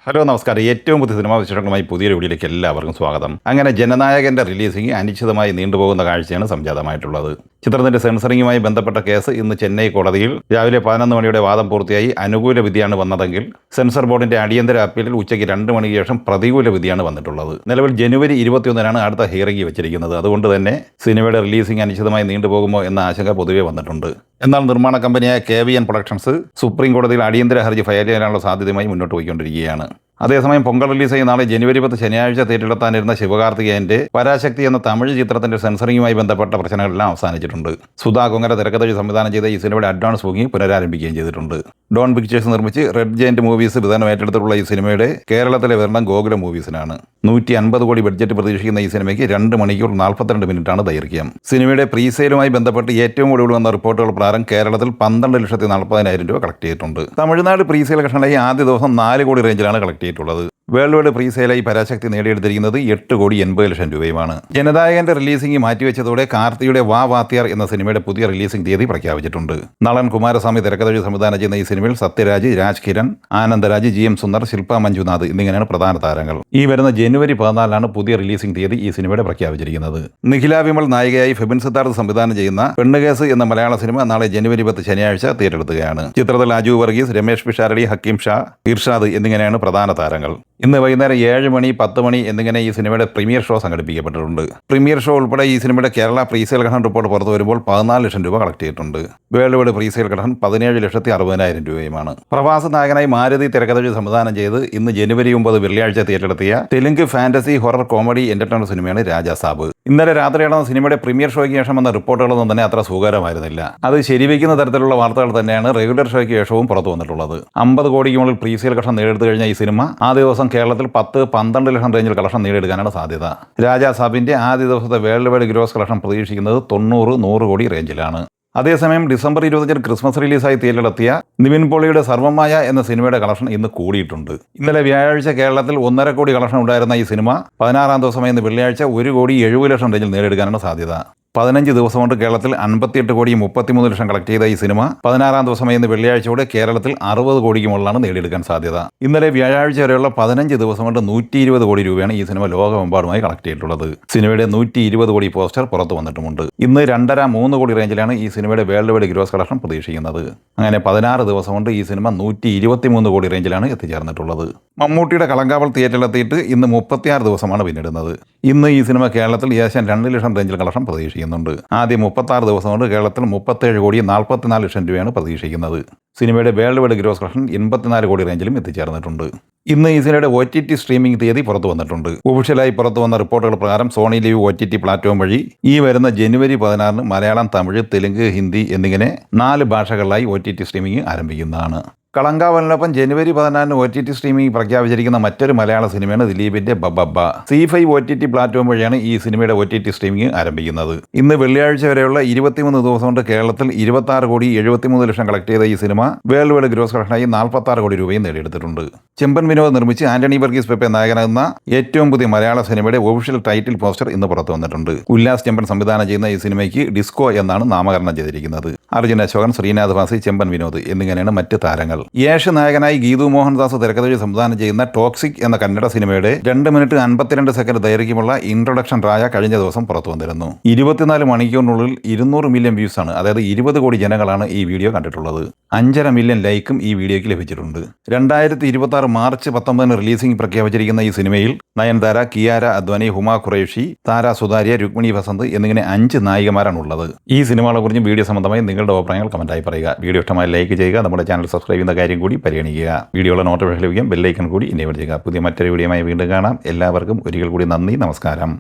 Hello നമസ്കാരം. ഏറ്റവും പുതിയ സിനിമാ വിശേഷങ്ങളുമായി പുതിയൊരു വീഡിയോയിലേക്ക് എല്ലാവർക്കും സ്വാഗതം. അങ്ങനെ ജനനായകന്റെ റിലീസിംഗ് അനിശ്ചിതമായി നീണ്ടുപോകുന്ന കാഴ്ചയാണ് സംജാതമായിട്ടുള്ളത്. ചിത്രത്തിന്റെ സെൻസറിങ്ങുമായി ബന്ധപ്പെട്ട കേസ് ഇന്ന് ചെന്നൈ കോടതിയിൽ രാവിലെ 11 മണിയുടെ വാദം പൂർത്തിയായി അനുകൂല വിധിയാണ് വന്നതെങ്കിൽ സെൻസർ ബോർഡിന്റെ അടിയന്തര അപ്പീലിൽ ഉച്ചയ്ക്ക് 2 മണിക്ക് ശേഷം പ്രതികൂല വിധിയാണ് വന്നിട്ടുള്ളത്. നിലവിൽ ജനുവരി 21 അടുത്ത ഹിയറിംഗ് വെച്ചിരിക്കുന്നത്. അതുകൊണ്ട് തന്നെ സിനിമയുടെ റിലീസിംഗ് അനിശ്ചിതമായി നീണ്ടുപോകുമോ എന്ന ആശങ്ക പൊതുവെ വന്നിട്ടുണ്ട്. എന്നാൽ നിർമ്മാണ കമ്പനിയായ KVN പ്രൊഡക്ഷൻസ് സുപ്രീം കോടതിയിൽ അടിയന്തര ഹർജി ഫയൽ ചെയ്യാനുള്ള സാധ്യതയുമായി മുന്നോട്ട് പോയിക്കൊണ്ടിരിക്കുകയാണ്. അതേസമയം പൊങ്കൽ റിലീസ് ചെയ്യുന്ന നാളെ ജനുവരി 10 ശനിയാഴ്ച തിയേറ്ററിലെത്താനിരുന്ന ശിവകാർത്തികേയന്റെ പരാശക്തി എന്ന തമിഴ് ചിത്രത്തിന്റെ സെൻസറിങ്ങുമായി ബന്ധപ്പെട്ട പ്രശ്നങ്ങളെല്ലാം അവസാനിച്ചിട്ടുണ്ട്. സുധാ കൊങ്ങര തിരക്കഥ സംവിധാനം ചെയ്ത ഈ സിനിമയുടെ അഡ്വാൻസ് ബുക്കിംഗ് പുനരാരംഭിക്കുകയും ചെയ്തിട്ടുണ്ട്. ഡോൺ പിക്ചേഴ്സ് നിർമ്മിച്ച് റെഡ് ജയന്റ് മൂവീസ് വിതരണം ഏറ്റെടുത്തിട്ടുള്ള ഈ സിനിമയുടെ കേരളത്തിലെ വിതരണം ഗോകുല മൂവീസിനാണ്. 150 കോടി ബഡ്ജറ്റ് പ്രതീക്ഷിക്കുന്ന ഈ സിനിമയ്ക്ക് 2 മണിക്കൂർ 42 മിനിറ്റാണ് ദൈർഘ്യം. സിനിമയുടെ പ്രീസെയിലുമായി ബന്ധപ്പെട്ട് ഏറ്റവും കൂടുതൽ വന്ന റിപ്പോർട്ടുകൾ പ്രകാരം കേരളത്തിൽ 12,40,000 രൂപ കളക്ട് ചെയ്തിട്ടുണ്ട്. തമിഴ്നാട് പ്രീസെയിൽ കളക്ഷനായി ആദ്യ ദിവസം 4 കോടി റേഞ്ചിലാണ് കളക്ട് ചെയ്തിട്ടുള്ളത്. വേൾഡ് വൈഡ് പ്രീസെയിലായി പരാശക്തി നേടിയെടുത്തിരിക്കുന്നത് 8,80,00,000 രൂപയുമാണ്. ജനനായകന്റെ റിലീസിംഗ് മാറ്റിവെച്ചതോടെ കാർത്തിയുടെ വാ വാത്തിയാർ എന്ന സിനിമയുടെ പുതിയ റിലീസിംഗ് തീയതി പ്രഖ്യാപിച്ചിട്ടുണ്ട്. നളൻ കുമാരസ്വാമി തിരക്കഥ സംവിധാനം ചെയ്യുന്ന ഈ സിനിമയിൽ സത്യരാജ്, രാജ് കിരൺ, ആനന്ദരാജ്, GM സുന്ദർ, ശില്പ മഞ്ജുനാഥ് എന്നിങ്ങനെയാണ് പ്രധാന താരങ്ങൾ. ഈ വരുന്ന ജനുവരി 14 പുതിയ റിലീസിംഗ് തീയതി ഈ സിനിമയുടെ പ്രഖ്യാപിച്ചിരിക്കുന്നത്. നിഖില വിമൽ നായികയായി ഫെബിൻ സിദ്ധാർത്ഥ് സംവിധാനം ചെയ്യുന്ന പെണ്ണുകേസ് എന്ന മലയാള സിനിമ നാളെ ജനുവരി 10 ശനിയാഴ്ച തിയേറ്ററെടുക്കുകയാണ്. ചിത്രത്തിൽ അജു വർഗീസ്, രമേഷ് പിഷാരടി, ഹക്കീം ഷാ, ഇർഷാദ് എന്നിങ്ങനെയാണ് പ്രധാന താരങ്ങൾ. ഇന്ന് വൈകുന്നേരം 7 മണി, 10 മണി എന്നിങ്ങനെ ഈ സിനിമയുടെ പ്രീമിയർ ഷോ സംഘടിപ്പിക്കപ്പെട്ടിട്ടുണ്ട്. പ്രീമിയർ ഷോ ഉൾപ്പെടെ ഈ സിനിമയുടെ കേരള പ്രീസെയിൽ ഘടന റിപ്പോർട്ട് പുറത്തു വരുമ്പോൾ 14 ലക്ഷം രൂപ കളക്ട് ചെയ്തിട്ടുണ്ട്. വേൾഡ് വൈഡ് പ്രീസെയിൽ ഘടന 17,60,000 രൂപയുമാണ്. പ്രവാസ നായകനായി മാരുതി തിരക്കഥ സംവിധാനം ചെയ്ത് ഇന്ന് ജനുവരി 9 വെള്ളിയാഴ്ച തിയേറ്ററെത്തിയ Telugu fantasy horror comedy entertainer സിനിമയാണ് രാജാ സാബ്. ഇന്നലെ രാത്രി നടന്ന സിനിമയുടെ പ്രീമിയർ ഷോയ്ക്ക് ശേഷം വന്ന റിപ്പോർട്ടുകളൊന്നും തന്നെ അത്ര സുഖകരമായിരുന്നില്ല. അത് ശരിവയ്ക്കുന്ന തരത്തിലുള്ള വാർത്തകൾ തന്നെയാണ് റെഗുലർ ഷോയ്ക്ക് ശേഷവും പുറത്തു വന്നിട്ടുള്ളത്. 50 കോടിക്ക് മുകളിൽ പ്രീസെയിൽ ഘടന നേടിയെടുത്തു കഴിഞ്ഞ ഈ സിനിമ ആദ്യ ദിവസം കേരളത്തിൽ 10-12 ലക്ഷം റേഞ്ചിൽ കളക്ഷൻ നേടിയെടുക്കാനാണ് സാധ്യത. രാജാ സാബിന്റെ ആദ്യ ദിവസത്തെ വേൾഡ് വൈഡ് ഗ്രോസ് കളക്ഷൻ പ്രതീക്ഷിക്കുന്നത് 90-100 കോടി റേഞ്ചിലാണ്. അതേസമയം ഡിസംബർ 25 ക്രിസ്മസ് റിലീസായി തിയേറ്ററിലെത്തിയ നിവിൻ പോളിയുടെ സർവമായ എന്ന സിനിമയുടെ കളക്ഷൻ ഇന്ന് കൂടിയിട്ടുണ്ട്. ഇന്നലെ വ്യാഴാഴ്ച കേരളത്തിൽ 1.5 കോടി കളക്ഷൻ ഉണ്ടായിരുന്ന ഈ സിനിമ 16-ാം ദിവസമായ ഇന്ന് വെള്ളിയാഴ്ച 1,70,00,000 റേഞ്ചിൽ നേടിയെടുക്കാനാണ് സാധ്യത. 15 ദിവസം കൊണ്ട് കേരളത്തിൽ 58 കോടി 33 ലക്ഷം കളക്ട് ചെയ്ത ഈ സിനിമ 16-ാം ദിവസമായി ഇന്ന് വെള്ളിയാഴ്ചയോടെ കേരളത്തിൽ 60 കോടിക്ക് മുകളിലാണ് നേടിയെടുക്കാൻ സാധ്യത. ഇന്നലെ വ്യാഴാഴ്ച വരെയുള്ള 15 ദിവസം കൊണ്ട് 120 കോടി രൂപയാണ് ഈ സിനിമ ലോകമെമ്പാടുമായി കളക്ട് ചെയ്തിട്ടുള്ളത്. സിനിമയുടെ 120 കോടി പോസ്റ്റർ പുറത്തു വന്നിട്ടുമുണ്ട്. ഇന്ന് 2.5-3 കോടി റേഞ്ചിലാണ് ഈ സിനിമയുടെ വേൾഡ് വൈഡ് ഗ്രോസ് കളക്ഷൻ പ്രതീക്ഷിക്കുന്നത്. അങ്ങനെ 16 ദിവസം കൊണ്ട് ഈ സിനിമ 123 കോടി റേഞ്ചിലാണ് എത്തിച്ചേർന്നിട്ടുള്ളത്. മമ്മൂട്ടിയുടെ കളങ്കാവൽ തിയേറ്ററിലെത്തിയിട്ട് ഇന്ന് 36 ദിവസമാണ് പിന്നിടുന്നത്. ഇന്ന് ഈ സിനിമ കേരളത്തിൽ ഏകദേശം 2 ലക്ഷം റേഞ്ചിൽ കളക്ഷൻ പ്രതീക്ഷിക്കുന്നുണ്ട്. ആദ്യം 36 ദിവസം കൊണ്ട് കേരളത്തിൽ 37 കോടി 44 ലക്ഷം രൂപയാണ് പ്രതീക്ഷിക്കുന്നത്. സിനിമയുടെ വേൾഡ് വൈഡ് ഗ്രോസ് കളക്ഷൻ 84 കോടി റേഞ്ചിലും എത്തിച്ചേർന്നിട്ടുണ്ട്. ഇന്ന് ഈ സിനിമയുടെ OTT സ്ട്രീമിംഗ് തീയതി പുറത്തു വന്നിട്ടുണ്ട്. ഒഫീഷ്യലായി പുറത്തു വന്ന റിപ്പോർട്ടുകൾ പ്രകാരം സോണി ലീവ് OTT പ്ലാറ്റ്ഫോം വഴി ഈ വരുന്ന ജനുവരി 16 മലയാളം, തമിഴ്, തെലുങ്ക്, ഹിന്ദി എന്നിങ്ങനെ 4 ഭാഷകളിലായി OTT സ്ട്രീമിംഗ് ആരംഭിക്കുന്നതാണ്. കളങ്കാവലിനൊപ്പം ജനുവരി 14 OTT സ്ട്രീമിംഗ് പ്രഖ്യാപിച്ചിരിക്കുന്ന മറ്റൊരു മലയാള സിനിമയാണ് ദിലീപിന്റെ ബബ്ബ. C5 OTT പ്ലാറ്റ്ഫോം വഴിയാണ് ഈ സിനിമയുടെ OTT സ്ട്രീമിംഗ് ആരംഭിക്കുന്നത്. ഇന്ന് വെള്ളിയാഴ്ച വരെയുള്ള 23 ദിവസം കൊണ്ട് കേരളത്തിൽ 26 കോടി 73 ലക്ഷം കളക്ട് ചെയ്ത ഈ സിനിമ വേൾഡ് വൈഡ് ഗ്രോസ് കളക്ഷനായി 46 കോടി രൂപയും നേടിയെടുത്തിട്ടുണ്ട്. ചെമ്പൻ വിനോദ് നിർമ്മിച്ച് ആന്റണി വർഗീസ് പെപ്പെ നായകനാകുന്ന ഏറ്റവും പുതിയ മലയാള സിനിമയുടെ ഒഫീഷ്യൽ ടൈറ്റിൽ പോസ്റ്റർ ഇന്ന് പുറത്തു വന്നിട്ടുണ്ട്. ഉല്ലാസ് ചെമ്പൻ സംവിധാനം ചെയ്യുന്ന ഈ സിനിമയ്ക്ക് ഡിസ്കോ എന്നാണ് നാമകരണം ചെയ്തിരിക്കുന്നത്. അർജുൻ അശോകൻ, ശ്രീനാഥ് വാസി, ചെമ്പൻ വിനോദ് എന്നിങ്ങനെയാണ് മറ്റ് താരങ്ങൾ. യേശ് നായകനായി ഗീതു മോഹൻദാസ് തിരക്കഥ സംവിധാനം ചെയ്യുന്ന ടോക്സിക് എന്ന കന്നഡ സിനിമയുടെ 2 മിനിറ്റ് 52 സെക്കൻഡ് ദൈർഘ്യമുള്ള ഇൻട്രൊഡക്ഷൻ റായ കഴിഞ്ഞ ദിവസം പുറത്തു വന്നിരുന്നു. 24 മണിക്കൂറിനുള്ളിൽ 200 മില്യൺ വ്യൂസ് ആണ്, അതായത് 20 കോടി ജനങ്ങളാണ് ഈ വീഡിയോ കണ്ടിട്ടുള്ളത്. 5.5 മില്യൺ ലൈക്കും ഈ വീഡിയോയ്ക്ക് ലഭിച്ചിട്ടുണ്ട്. 2026 മാർച്ച് 19 റിലീസിംഗ് പ്രഖ്യാപിച്ചിരിക്കുന്ന ഈ സിനിമയിൽ നയൻതാര, കിയാര അദ്വാനി, ഹുമ ഖുറേഷി, താര സുതാര്യ, രുക്മിണി വസന്ത് എന്നിങ്ങനെ 5 നായികമാരാണ് ഉള്ളത്. ഈ സിനിമകളെ കുറിച്ചും വീഡിയോ സംബന്ധമായി നിങ്ങളുടെ അഭിപ്രായങ്ങൾ കമന്റായി പറയുക. വീഡിയോ ഇഷ്ടമായി ലൈക്ക് ചെയ്യുക. നമ്മുടെ ചാനൽ സബ്സ്ക്രൈബ് ചെയ്യുന്ന കാര്യം കൂടി പരിഗണിക്കുക. വീഡിയോയുടെ നോട്ടിഫിക്കേഷൻ ലഭിക്കാൻ ബെല്ലൈക്കൺ കൂടി എനേബിൾ ചെയ്യുക. പുതിയ മറ്റൊരു വീഡിയോയുമായി വീണ്ടും കാണാം. എല്ലാവർക്കും ഒരിക്കൽ കൂടി നന്ദി, നമസ്കാരം.